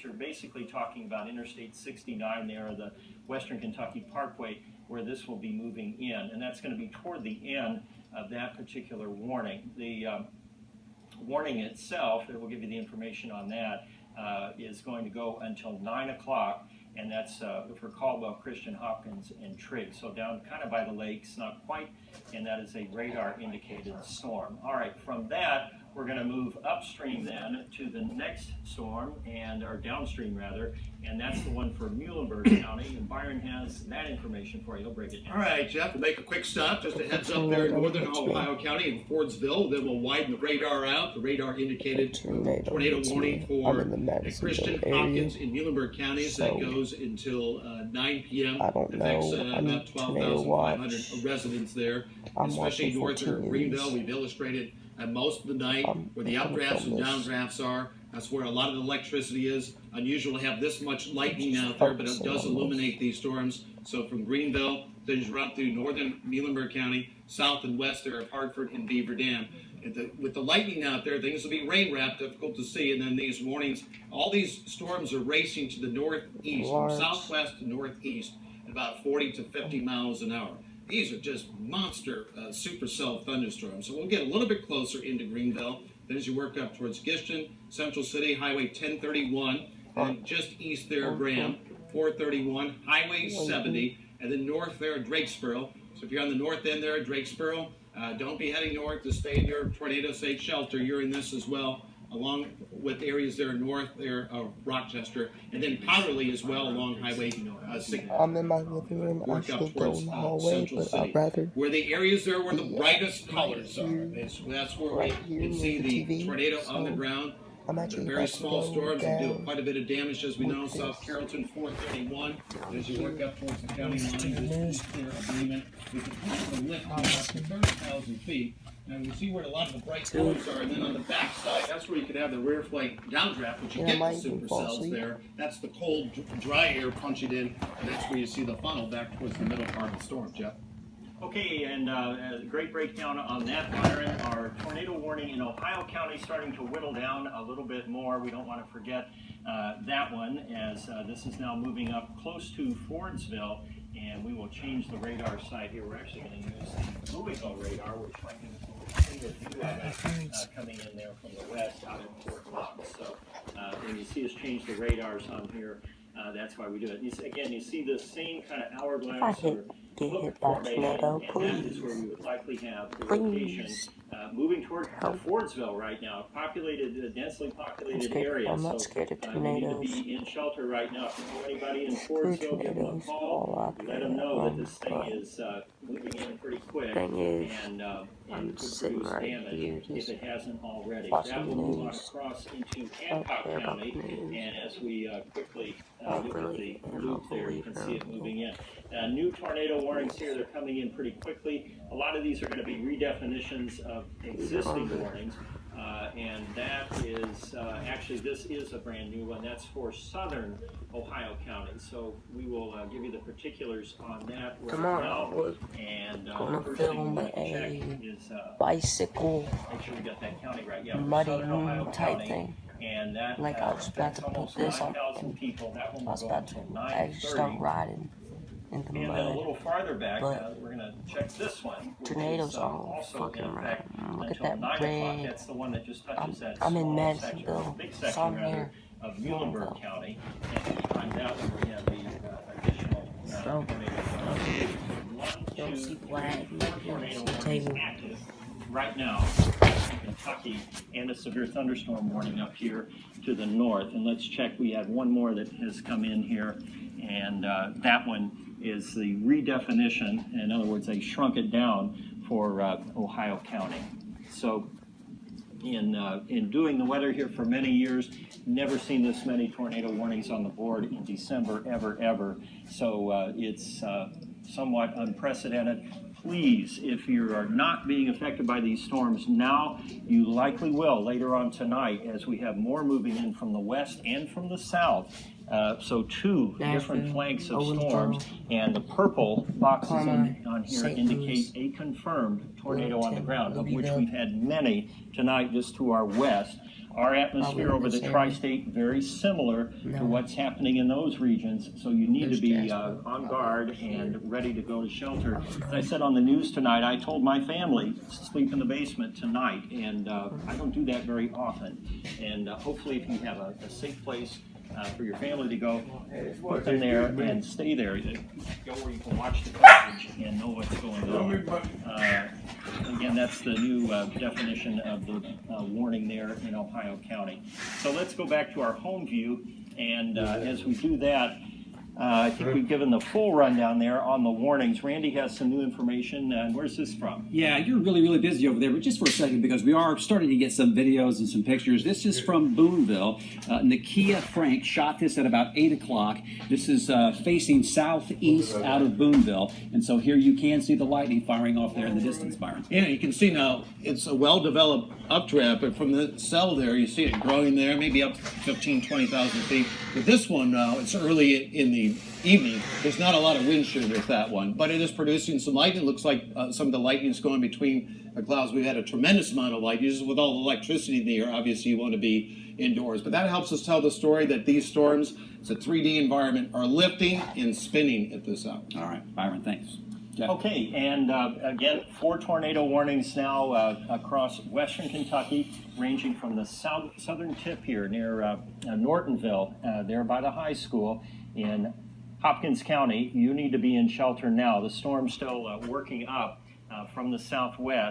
but you're basically talking about Interstate 69 there, or the Western Kentucky Parkway, where this will be moving in, and that's going to be toward the end of that particular warning. The warning itself, it will give you the information on that, is going to go until 9 o'clock, and that's for Caldwell, Christian, Hopkins, and Trigg. So down kind of by the lakes, not quite, and that is a radar indicated storm. All right, from that, we're going to move upstream then to the next storm, or downstream rather, and that's the one for Muhlenberg County, and Byron has that information for you. He'll break it down. All right, Jeff, we'll make a quick stop, just a heads up there in northern Ohio County in Fordsville. Then we'll widen the radar out. The radar indicated tornado warning for Christian, Hopkins, and Muhlenberg counties. That goes until 9 p.m. Affects about 12,500 residents there, especially north of Greenville. We've illustrated most of the night where the updrafts and downdrafts are. That's where a lot of the electricity is. Unusual to have this much lightning out there, but it does illuminate these storms. So from Greenville, things run through northern Muhlenberg County, south and west there of Hartford and Beaver Dam. With the lightning out there, things will be rain wrapped, difficult to see. And then these warnings, all these storms are racing to the northeast, from southwest to northeast, at about 40 to 50 miles an hour. These are just monster supercell thunderstorms. So we'll get a little bit closer into Greenville. Then as you work up towards Giston, Central City, Highway 1031, and just east there of Graham, 431, Highway 70, and then north there at Drakesboro. So if you're on the north end there at Drakesboro, don't be heading north to stay in your tornado-safe shelter. You're in this as well, along with areas there north there of Rochester, and then Powderly as well along Highway 6. I'm in my living room. I should go in the hallway, but I'd rather. Where the areas there where the brightest colors are. That's where we can see the tornado on the ground. They're very small storms that do quite a bit of damage, as we know. South Carrollton 431. As you work up towards the county line, just clear agreement. We can have a lift up to 30,000 feet. And you see where a lot of the bright colors are, and then on the back side, that's where you could have the rear flank downdraft, which you get the supercells there. That's the cold, dry air punching in, and that's where you see the funnel back towards the middle part of the storm, Jeff. Okay, and a great breakdown on that, Byron. Our tornado warning in Ohio County starting to whittle down a little bit more. We don't want to forget that one, as this is now moving up close to Fordsville, and we will change the radar site here. We're actually going to use the Louisville radar, which might give us a view of it coming in there from the west out in Fort Knox. So when you see us change the radars on here, that's why we do it. Again, you see the same kind of hourglass or hook formation, and that is where we would likely have the location moving toward Fordsville right now, populated, densely populated area. I'm not scared of tornadoes. You need to be in shelter right now. If you know anybody in Fordsville, give them a call. Let them know that this thing is moving in pretty quick and could produce damage if it hasn't already. That will move on across into Hancock County, and as we quickly look at the loop there, you can see it moving in. New tornado warnings here, they're coming in pretty quickly. A lot of these are going to be redefinitions of existing warnings, and that is, actually this is a brand new one. That's for southern Ohio County. So we will give you the particulars on that right now. And gonna film a bicycle, make sure we got that county right. Yeah, muddy type County. thing. And that, like I was about to put this on. I was about to actually start riding in the and mud. then a little farther back, But we're going to check this one. Tornadoes are also fucking in effect Look at until that 9 o'clock. red. That's the one that just touches that I'm in small section, Madisonville. big section Some rather, here. of Muhlenberg County. And behind that one, we have the additional Don't see flag. tornado Table. active right now in Kentucky, and a severe thunderstorm warning up here to the north. And let's check. We have one more that has come in here, and that one is the redefinition. In other words, they shrunk it down for Ohio County. So in doing the weather here for many years, never seen this many tornado warnings on the board in December ever. So it's somewhat unprecedented. Please, if you are not being affected by these storms now, you likely will later on tonight, as we have more moving in from the west and from the south. So two different flanks of storms, and the purple boxes on here indicate a confirmed tornado on the ground, of which we've had many tonight just to our west. Our atmosphere over the tri-state very similar to what's happening in those regions, so you need to be on guard and ready to go to shelter. As I said on the news tonight, I told my family to sleep in the basement tonight, and I don't do that very often. And hopefully if you have a safe place for your family to go, put them there and stay there. Go where you can watch the coverage and know what's going on. Again, that's the new definition of the warning there in Ohio County. So let's go back to our home view, and as we do that, I think we've given the full rundown there on the warnings. Randy has some new information, and where's this from? Yeah, you're really, really busy over there, but just for a second, because we are starting to get some videos and some pictures. This is from Boonville. Nakia Frank shot this at about 8 o'clock. This is facing southeast out of Boonville, and so here you can see the lightning firing off there in the distance, Byron. Yeah, you can see now it's a well-developed updraft, but from the cell there, you see it growing there, maybe up 15, 20,000 feet. But this one now, it's early in the evening. There's not a lot of wind shear with that one, but it is producing some lightning. It looks like some of the lightning is going between the clouds. We've had a tremendous amount of light. With all the electricity in the air, obviously you want to be indoors. But that helps us tell the story that these storms, it's a 3D environment, are lifting and spinning at this hour. All right, Byron, thanks. Jeff? Okay, and again, 4 tornado warnings now across western Kentucky, ranging from the southern tip here near Nortonville, there by the high school in Hopkins County. You need to be in shelter now. The storm's still working up from the southwest.